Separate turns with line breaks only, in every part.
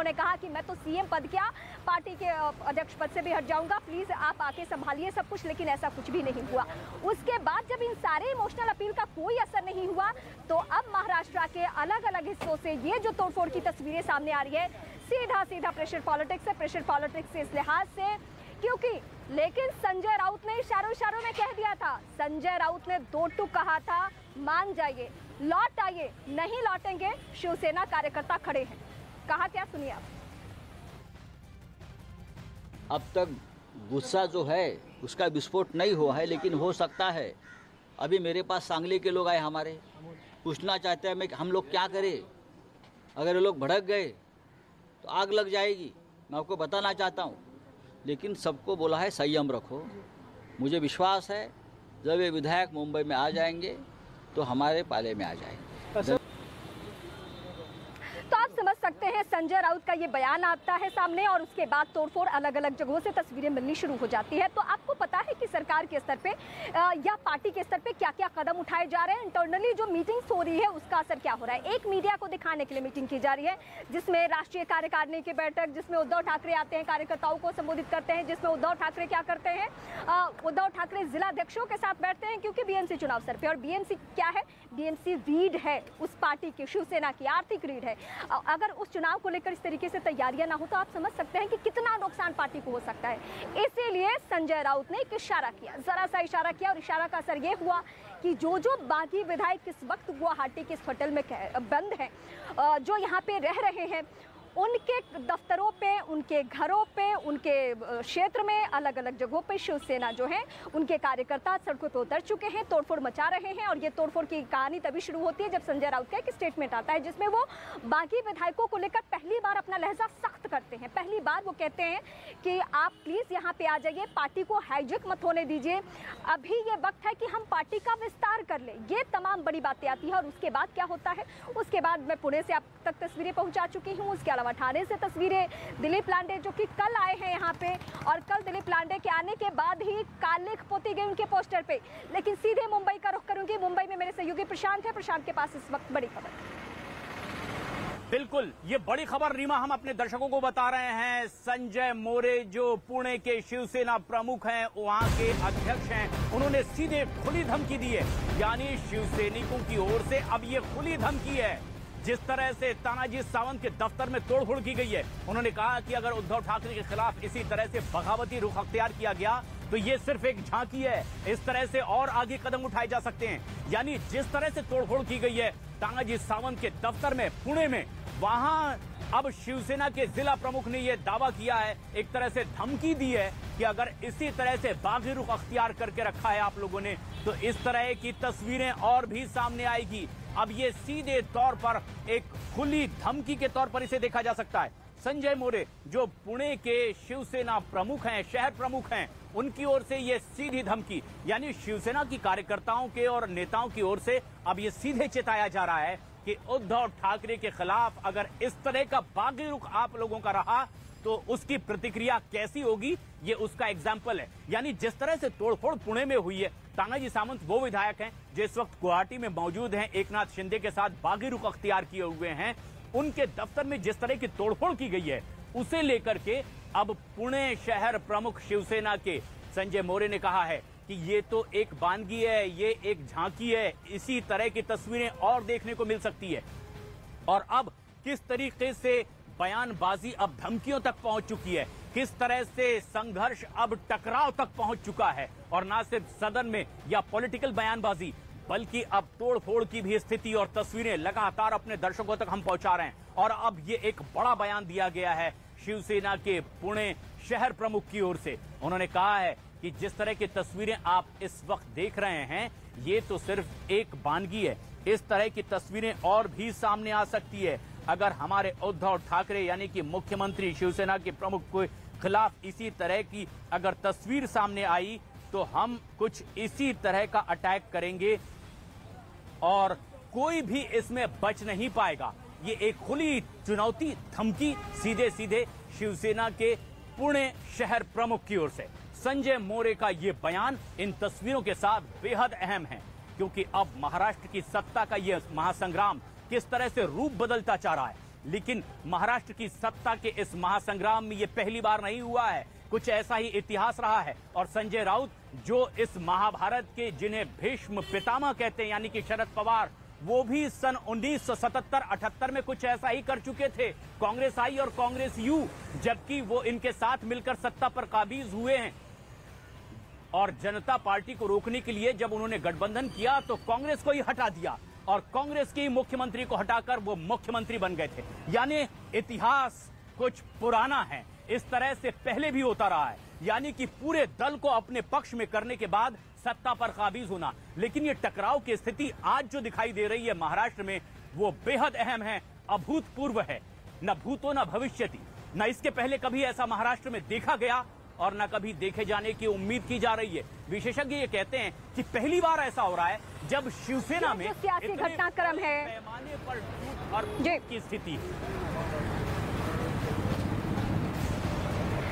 उन्होंने कहा कि मैं तो सीएम पद क्या, पार्टी के अध्यक्ष पद से भी हट जाऊंगा, प्लीज आप आके संभालिए सब कुछ, लेकिन ऐसा कुछ भी नहीं हुआ। उसके बाद जब इन सारे इमोशनल अपील का कोई असर नहीं हुआ तो अब महाराष्ट्र के अलग अलग हिस्सों से ये जो तोड़फोड़ की तस्वीरें सामने आ रही है, सीधा सीधा प्रेशर पॉलिटिक्स है। प्रेशर पॉलिटिक्स से इस लिहाज से क्योंकि लेकिन संजय राउत ने इशारों में कह दिया था, संजय राउत ने दो टूक कहा था, मान जाइए, लौट आइए, नहीं लौटेंगे, शिवसेना कार्यकर्ता खड़े हैं। कहा क्या, सुनिए आप।
अब तक गुस्सा जो है उसका विस्फोट नहीं हुआ है, लेकिन हो सकता है। अभी मेरे पास सांगली के लोग आए, हमारे पूछना चाहते हैं हम लोग क्या करें, अगर ये लोग भड़क गए तो आग लग जाएगी। मैं आपको बताना चाहता हूँ, लेकिन सबको बोला है संयम रखो। मुझे विश्वास है जब ये विधायक मुंबई में आ जाएंगे तो हमारे पाले में आ जाएंगे।
तो आप समझ सकते हैं संजय राउत का ये बयान आता है सामने और उसके बाद तोड़फोड़ अलग अलग जगहों से तस्वीरें मिलनी शुरू हो जाती है। तो आपको पता है कि सरकार के स्तर पे या पार्टी के स्तर पे क्या क्या कदम उठाए जा रहे हैं, इंटरनली जो मीटिंग्स हो रही है उसका असर क्या हो रहा है। एक मीडिया को दिखाने के लिए मीटिंग की जा रही है जिसमें राष्ट्रीय कार्यकारिणी की बैठक, जिसमें उद्धव ठाकरे आते हैं, कार्यकर्ताओं को संबोधित करते हैं, जिसमें उद्धव ठाकरे क्या करते हैं, उद्धव ठाकरे जिलाध्यक्षों के साथ बैठते हैं क्योंकि बीएमसी चुनाव सर पे, और बीएमसी क्या है, बीएमसी रीढ़ है उस पार्टी की, शिवसेना की आर्थिक रीढ़ है। अगर उस चुनाव को लेकर इस तरीके से तैयारियां ना हो तो आप समझ सकते हैं कि कितना नुकसान पार्टी को हो सकता है। इसीलिए संजय राउत ने एक इशारा किया, जरा सा इशारा किया, और इशारा का असर ये हुआ कि जो बागी विधायक इस वक्त गुवाहाटी के इस होटल में बंद हैं, जो यहाँ पे रह रहे हैं, उनके दफ्तरों पे, उनके घरों पे, उनके क्षेत्र में अलग अलग जगहों पे शिवसेना जो है उनके कार्यकर्ता सड़कों पे उतर चुके हैं, तोड़फोड़ मचा रहे हैं। और ये तोड़फोड़ की कहानी तभी शुरू होती है जब संजय राउत का एक स्टेटमेंट आता है जिसमें वो बागी विधायकों को लेकर पहली बार अपना लहजा सख्त करते हैं। पहली बार वो कहते हैं कि आप प्लीज यहाँ पे आ जाइए, पार्टी को हाईजेक मत होने दीजिए, अभी ये वक्त है कि हम पार्टी का विस्तार कर ले। ये तमाम बड़ी बातें आती है। और उसके बाद क्या होता है, उसके बाद मैं पुणे से आप तक तस्वीरें पहुंचा चुकी हूँ, उसके अलावा ठाणे से तस्वीरें, दिलीप लांडे जो कि कल आए हैं यहाँ पे, और कल दिलीप लांडे के आने के बाद ही कालिख पोती गई उनके पोस्टर पे। लेकिन सीधे मुंबई का रुख करूंगी, मुंबई में मेरे सहयोगी प्रशांत है, प्रशांत के पास इस वक्त बड़ी खबर।
बिल्कुल, ये बड़ी खबर रीमा हम अपने दर्शकों को बता रहे हैं। संजय मोरे जो पुणे के शिवसेना प्रमुख हैं, वहां के अध्यक्ष हैं, उन्होंने सीधे खुली धमकी दी है। यानी शिवसैनिकों की ओर से अब ये खुली धमकी है। जिस तरह से तानाजी सावंत के दफ्तर में तोड़फोड़ की गई है, उन्होंने कहा कि अगर उद्धव ठाकरे के खिलाफ इसी तरह से बगावती रुख अख्तियार किया गया तो ये सिर्फ एक झांकी है, इस तरह से और आगे कदम उठाए जा सकते हैं। यानी जिस तरह से तोड़फोड़ की गई है तानाजी सावंत के दफ्तर में पुणे में, वहां अब शिवसेना के जिला प्रमुख ने यह दावा किया है, एक तरह से धमकी दी है कि अगर इसी तरह से बागी रुख अख्तियार करके रखा है आप लोगों ने तो इस तरह की तस्वीरें और भी सामने आएगी। अब ये सीधे तौर पर एक खुली धमकी के तौर पर इसे देखा जा सकता है। संजय मोरे जो पुणे के शिवसेना प्रमुख हैं, शहर प्रमुख हैं, उनकी ओर से ये सीधी धमकी, यानी शिवसेना की कार्यकर्ताओं के और नेताओं की ओर से अब ये सीधे चेताया जा रहा है कि उद्धव ठाकरे के खिलाफ अगर इस तरह का बागी रुख आप लोगों का रहा तो उसकी प्रतिक्रिया कैसी होगी, ये उसका एग्जाम्पल है। यानी जिस तरह से तोड़फोड़ पुणे में हुई है, तानाजी सावंत वो विधायक हैं जो इस वक्त गुवाहाटी में मौजूद हैं, एकनाथ शिंदे के साथ बागी रुख अख्तियार किए हुए हैं, उनके दफ्तर में जिस तरह की तोड़फोड़ की गई है उसे लेकर के अब पुणे शहर प्रमुख शिवसेना के संजय मोरे ने कहा है कि ये तो एक बानगी है, ये एक झांकी है, इसी तरह की तस्वीरें और देखने को मिल सकती है। और अब किस तरीके से बयानबाजी अब धमकियों तक पहुंच चुकी है, किस तरह से संघर्ष अब टकराव तक पहुंच चुका है, और ना सिर्फ सदन में या पॉलिटिकल बयानबाजी बल्कि अब तोड़फोड़ की भी स्थिति और तस्वीरें लगातार अपने दर्शकों तक हम पहुंचा रहे हैं। और अब ये एक बड़ा बयान दिया गया है शिवसेना के पुणे शहर प्रमुख की ओर से। उन्होंने कहा है कि जिस तरह की तस्वीरें आप इस वक्त देख रहे हैं ये तो सिर्फ एक बानगी है, इस तरह की तस्वीरें और भी सामने आ सकती है अगर हमारे उद्धव ठाकरे यानी कि मुख्यमंत्री शिवसेना के प्रमुख के खिलाफ इसी तरह की अगर तस्वीर सामने आई तो हम कुछ इसी तरह का अटैक करेंगे और कोई भी इसमें बच नहीं पाएगा। ये एक खुली चुनौती, धमकी सीधे सीधे शिवसेना के पुणे शहर प्रमुख की ओर से। संजय मोरे का ये बयान इन तस्वीरों के साथ बेहद अहम है क्योंकि अब महाराष्ट्र की सत्ता का ये महासंग्राम किस तरह से रूप बदलता जा रहा है, लेकिन महाराष्ट्र की सत्ता के इस महासंग्राम में ये पहली बार नहीं हुआ है, कुछ ऐसा ही इतिहास रहा है। और संजय राउत जो इस महाभारत के जिन्हें भीष्म पितामह कहते हैं, यानी कि शरद पवार, वो भी सन 1977-78 में कुछ ऐसा ही कर चुके थे। कांग्रेस आई और कांग्रेस यू, जबकि वो इनके साथ मिलकर सत्ता पर काबिज हुए हैं। और जनता पार्टी को रोकने के लिए जब उन्होंने गठबंधन किया तो कांग्रेस को ही हटा दिया और कांग्रेस की मुख्यमंत्री को हटाकर वो मुख्यमंत्री बन गए थे। यानी इतिहास कुछ पुराना है, इस तरह से पहले भी होता रहा है, यानी कि पूरे दल को अपने पक्ष में करने के बाद सत्ता पर काबिज होना। लेकिन ये टकराव की स्थिति आज जो दिखाई दे रही है महाराष्ट्र में, वो बेहद अहम है, अभूतपूर्व है। न भूतो न भविष्यति, न इसके पहले कभी ऐसा महाराष्ट्र में देखा गया और न कभी देखे जाने की उम्मीद की जा रही है। विशेषज्ञ ये कहते हैं कि पहली बार ऐसा हो रहा है जब शिवसेना में
सियासी घटनाक्रम है,
पैमाने पर टूट और फूट की स्थिति।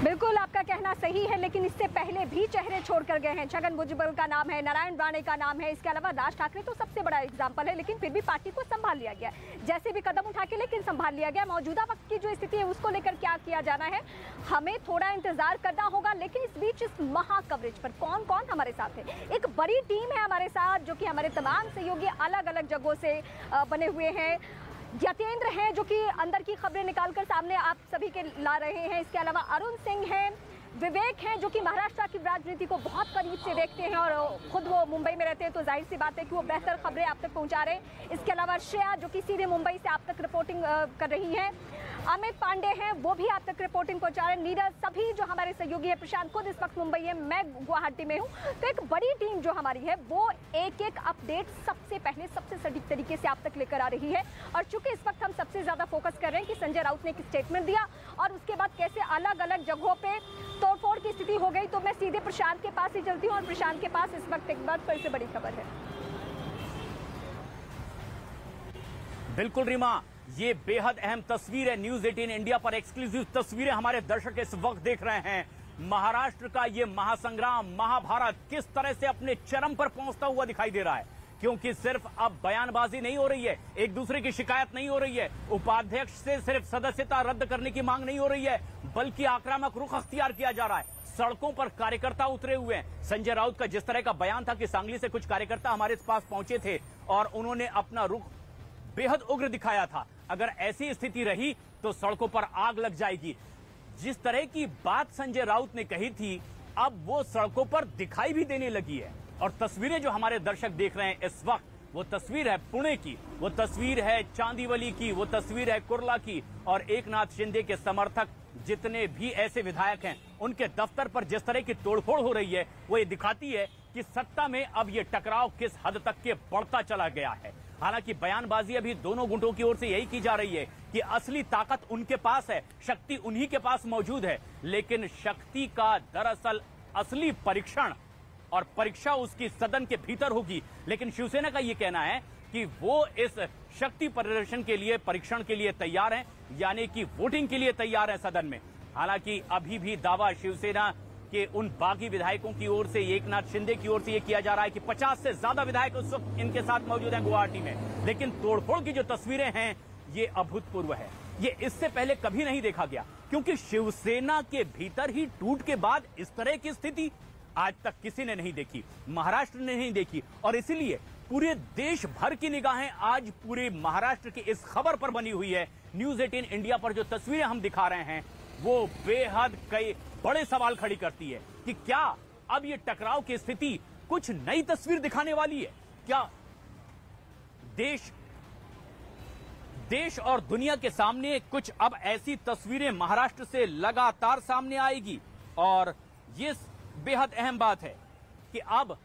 बिल्कुल आपका कहना सही है, लेकिन इससे पहले भी चेहरे छोड़कर गए हैं। छगन भुजबल का नाम है, नारायण राणे का नाम है, इसके अलावा राज ठाकरे तो सबसे बड़ा एग्जाम्पल है, लेकिन फिर भी पार्टी को संभाल लिया गया, जैसे भी कदम उठा के लेकिन संभाल लिया गया। मौजूदा वक्त की जो स्थिति है उसको लेकर क्या किया जाना है, हमें थोड़ा इंतजार करना होगा। लेकिन इस बीच इस महा कवरेज पर कौन कौन हमारे साथ है, एक बड़ी टीम है हमारे साथ, जो कि हमारे तमाम सहयोगी अलग अलग जगहों से बने हुए हैं। यतेंद्र हैं जो कि अंदर की खबरें निकालकर सामने आप सभी के ला रहे हैं। इसके अलावा अरुण सिंह हैं, विवेक हैं जो कि महाराष्ट्र की राजनीति को बहुत करीब से देखते हैं और खुद वो मुंबई में रहते हैं, तो जाहिर सी बात है कि वो बेहतर खबरें आप तक पहुंचा रहे हैं। इसके अलावा श्रेया जो कि सीधे मुंबई से आप तक रिपोर्टिंग कर रही हैं, अमित पांडे हैं वो भी आप तक रिपोर्टिंग पहुंचा रहे हैं, नीरज, सभी जो हमारे सहयोगी है, प्रशांत खुद इस वक्त मुंबई है, मैं गुवाहाटी में हूं। तो एक बड़ी टीम जो हमारी है वो एक एक अपडेट सबसे पहले सबसे सटीक तरीके से आप तक लेकर आ रही है। और चूंकि इस वक्त हम सबसे ज्यादा फोकस कर रहे हैं कि संजय राउत ने एक स्टेटमेंट दिया और उसके बाद कैसे अलग अलग जगहों पे तोड़फोड़ की स्थिति हो गई, तो मैं सीधे प्रशांत के पास ही चलती हूँ और प्रशांत के पास इस वक्त एक बार फिर से बड़ी खबर है।
बिल्कुल रीमा, ये बेहद अहम तस्वीर है। न्यूज 18 इंडिया पर एक्सक्लूसिव तस्वीरें हमारे दर्शक इस वक्त देख रहे हैं। महाराष्ट्र का ये महासंग्राम, महाभारत किस तरह से अपने चरम पर पहुंचता हुआ दिखाई दे रहा है, क्योंकि सिर्फ अब बयानबाजी नहीं हो रही है, एक दूसरे की शिकायत नहीं हो रही है, उपाध्यक्ष से सिर्फ सदस्यता रद्द करने की मांग नहीं हो रही है, बल्कि आक्रामक रुख अख्तियार किया जा रहा है। सड़कों पर कार्यकर्ता उतरे हुए हैं। संजय राउत का जिस तरह का बयान था कि सांगली से कुछ कार्यकर्ता हमारे पास पहुंचे थे और उन्होंने अपना रुख बेहद उग्र दिखाया था। अगर ऐसी स्थिति रही तो सड़कों पर आग लग जाएगी। जिस तरह की बात संजय राउत ने कही थी, अब वो सड़कों पर दिखाई भी देने लगी है। और तस्वीरें जो हमारे दर्शक देख रहे हैं इस वक्त, वो तस्वीर है पुणे की, वो तस्वीर है चांदीवली की, वो तस्वीर है कुर्ला की। और एकनाथ शिंदे के समर्थक जितने भी ऐसे विधायक हैं, उनके दफ्तर पर जिस तरह की तोड़फोड़ हो रही है, वो ये दिखाती है कि सत्ता में अब ये टकराव किस हद तक के बढ़ता चला गया है। हालांकि बयानबाजी अभी दोनों गुटों की ओर से यही की जा रही है कि असली ताकत उनके पास है, शक्ति उन्हीं के पास मौजूद है, लेकिन शक्ति का दरअसल असली परीक्षण और परीक्षा उसकी सदन के भीतर होगी। लेकिन शिवसेना का यह कहना है कि वो इस शक्ति प्रदर्शन के लिए, परीक्षण के लिए तैयार हैं, यानी कि वोटिंग के लिए तैयार है सदन में। हालांकि अभी भी दावा शिवसेना कि उन बागी विधायकों की ओर से, एकनाथ शिंदे की ओर से यह किया जा रहा है कि 50 से ज्यादा विधायक उस वक्त इनके साथ मौजूद हैं गुवाहाटी में। लेकिन तोड़फोड़ की जो तस्वीरें हैं ये अभूतपूर्व है, ये इससे पहले कभी नहीं देखा गया, क्योंकि शिवसेना के भीतर ही टूट के बाद इस तरह की स्थिति आज तक किसी ने नहीं देखी, महाराष्ट्र ने नहीं देखी। और इसीलिए पूरे देश भर की निगाहें आज पूरे महाराष्ट्र की इस खबर पर बनी हुई है। न्यूज 18 इंडिया पर जो तस्वीरें हम दिखा रहे हैं वो बेहद कई बड़े सवाल खड़ी करती है कि क्या अब ये टकराव की स्थिति कुछ नई तस्वीर दिखाने वाली है? क्या देश और दुनिया के सामने कुछ अब ऐसी तस्वीरें महाराष्ट्र से लगातार सामने आएगी? और ये बेहद अहम बात है कि अब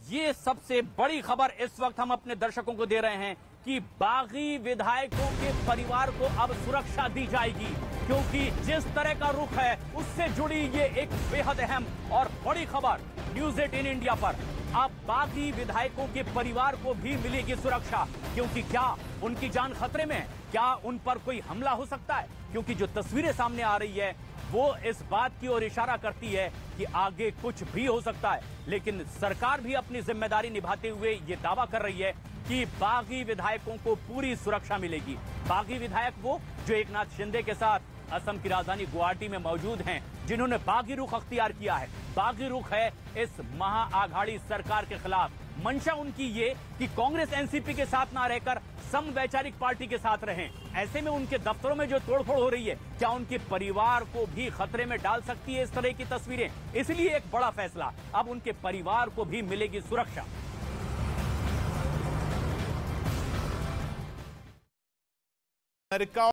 ये सबसे बड़ी खबर इस वक्त हम अपने दर्शकों को दे रहे हैं कि बागी विधायकों के परिवार को अब सुरक्षा दी जाएगी, क्योंकि जिस तरह का रुख है उससे जुड़ी ये एक बेहद अहम और बड़ी खबर न्यूज 18 इंडिया पर। अब बागी विधायकों के परिवार को भी मिलेगी सुरक्षा, क्योंकि क्या उनकी जान खतरे में है? क्या उन पर कोई हमला हो सकता है? क्योंकि जो तस्वीरें सामने आ रही है वो इस बात की ओर इशारा करती है कि आगे कुछ भी हो सकता है। लेकिन सरकार भी अपनी जिम्मेदारी निभाते हुए ये दावा कर रही है कि बागी विधायकों को पूरी सुरक्षा मिलेगी। बागी विधायक वो जो एकनाथ शिंदे के साथ असम की राजधानी गुवाहाटी में मौजूद हैं, जिन्होंने बागी रुख अख्तियार किया है। बागी रुख है इस महाआघाड़ी सरकार के खिलाफ। मंशा उनकी ये कि कांग्रेस एनसीपी के साथ ना रहकर समवैचारिक पार्टी के साथ रहें। ऐसे में उनके दफ्तरों में जो तोड़फोड़ हो रही है, क्या उनके परिवार को भी खतरे में डाल सकती है इस तरह की तस्वीरें? इसलिए एक बड़ा फैसला, अब उनके परिवार को भी मिलेगी सुरक्षा।